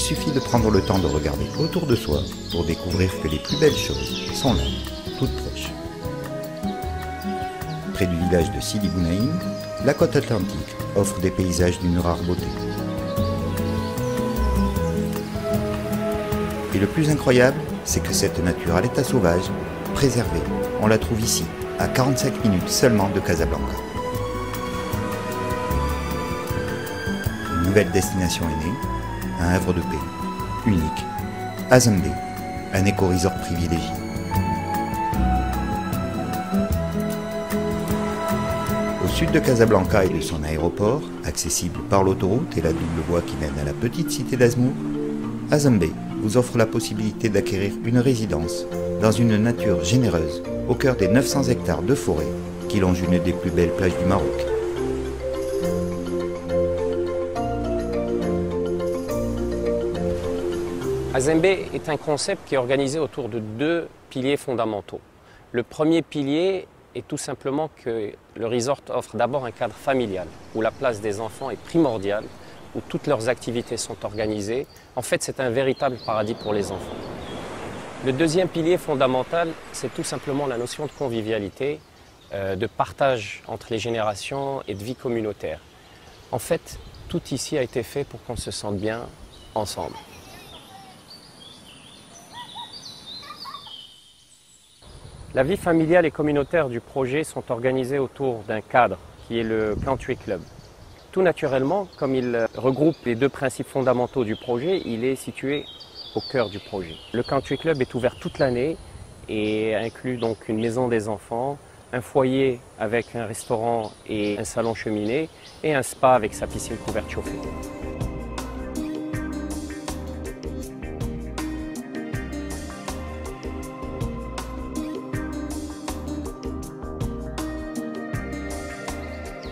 suffit de prendre le temps de regarder autour de soi pour découvrir que les plus belles choses sont là, toutes proches. Près du village de Sidi Bounaïm, la côte atlantique offre des paysages d'une rare beauté. Et le plus incroyable, c'est que cette nature à l'état sauvage, préservée, on la trouve ici, à 45 minutes seulement de Casablanca. Une nouvelle destination est née, un havre de paix, unique, Azembé, un éco-resort privilégié. Au sud de Casablanca et de son aéroport, accessible par l'autoroute et la double voie qui mène à la petite cité d'Azmour, Azembé vous offre la possibilité d'acquérir une résidence dans une nature généreuse au cœur des 900 hectares de forêt qui longent une des plus belles plages du Maroc. Azembé est un concept qui est organisé autour de deux piliers fondamentaux. Le premier pilier est tout simplement que le resort offre d'abord un cadre familial où la place des enfants est primordiale, où toutes leurs activités sont organisées. En fait, c'est un véritable paradis pour les enfants. Le deuxième pilier fondamental, c'est tout simplement la notion de convivialité, de partage entre les générations et de vie communautaire. En fait, tout ici a été fait pour qu'on se sente bien ensemble. La vie familiale et communautaire du projet sont organisées autour d'un cadre qui est le Country Club. Tout naturellement, comme il regroupe les deux principes fondamentaux du projet, il est situé au cœur du projet. Le Country Club est ouvert toute l'année et inclut donc une maison des enfants, un foyer avec un restaurant et un salon cheminée et un spa avec sa piscine couverte chauffée.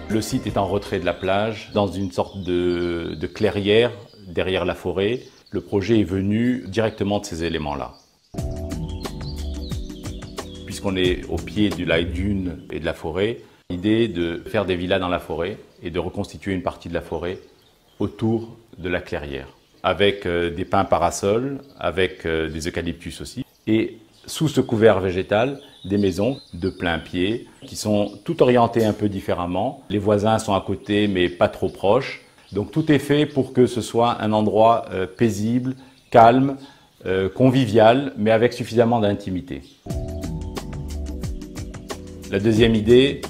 Le site est en retrait de la plage, dans une sorte de clairière derrière la forêt. Le projet est venu directement de ces éléments-là. Puisqu'on est au pied du lac dune et de la forêt, l'idée est de faire des villas dans la forêt et de reconstituer une partie de la forêt autour de la clairière, avec des pins parasols, avec des eucalyptus aussi. Et sous ce couvert végétal, des maisons de plein pied qui sont toutes orientées un peu différemment. Les voisins sont à côté mais pas trop proches. Donc tout est fait pour que ce soit un endroit paisible, calme, convivial, mais avec suffisamment d'intimité. La deuxième idée,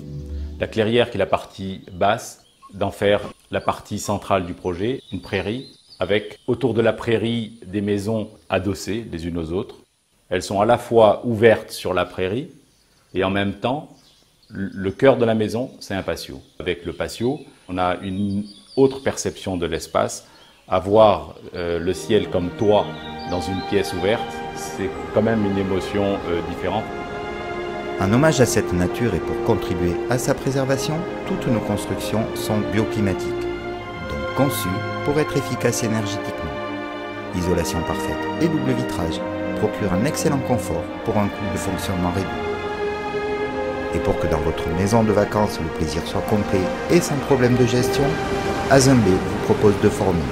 la clairière qui est la partie basse, d'en faire la partie centrale du projet, une prairie, avec autour de la prairie des maisons adossées les unes aux autres. Elles sont à la fois ouvertes sur la prairie et en même temps, le cœur de la maison, c'est un patio. Avec le patio, on a une autre perception de l'espace. Avoir le ciel comme toit dans une pièce ouverte, c'est quand même une émotion différente. En hommage à cette nature et pour contribuer à sa préservation, toutes nos constructions sont bioclimatiques, donc conçues pour être efficaces énergétiquement. Isolation parfaite et double vitrage procure un excellent confort pour un coût de fonctionnement réduit. Et pour que dans votre maison de vacances le plaisir soit complet et sans problème de gestion, Azembé vous propose deux formules.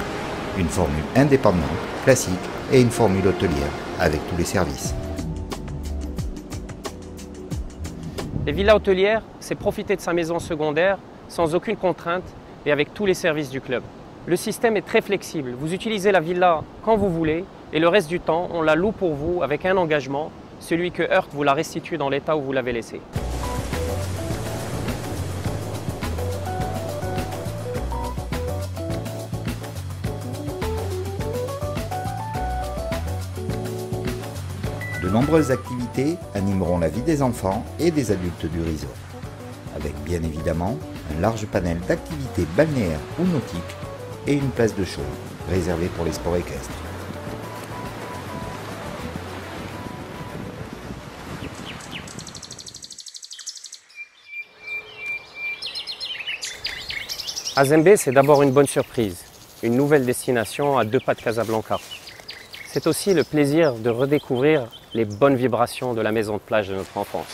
Une formule indépendante, classique, et une formule hôtelière, avec tous les services. Les villas hôtelières, c'est profiter de sa maison secondaire sans aucune contrainte et avec tous les services du club. Le système est très flexible. Vous utilisez la villa quand vous voulez et le reste du temps, on la loue pour vous avec un engagement. Celui que Heurt vous la restitue dans l'état où vous l'avez laissé. De nombreuses activités animeront la vie des enfants et des adultes du resort, avec bien évidemment un large panel d'activités balnéaires ou nautiques et une place de show réservée pour les sports équestres. Azembé, c'est d'abord une bonne surprise, une nouvelle destination à 2 pas de Casablanca. C'est aussi le plaisir de redécouvrir les bonnes vibrations de la maison de plage de notre enfance.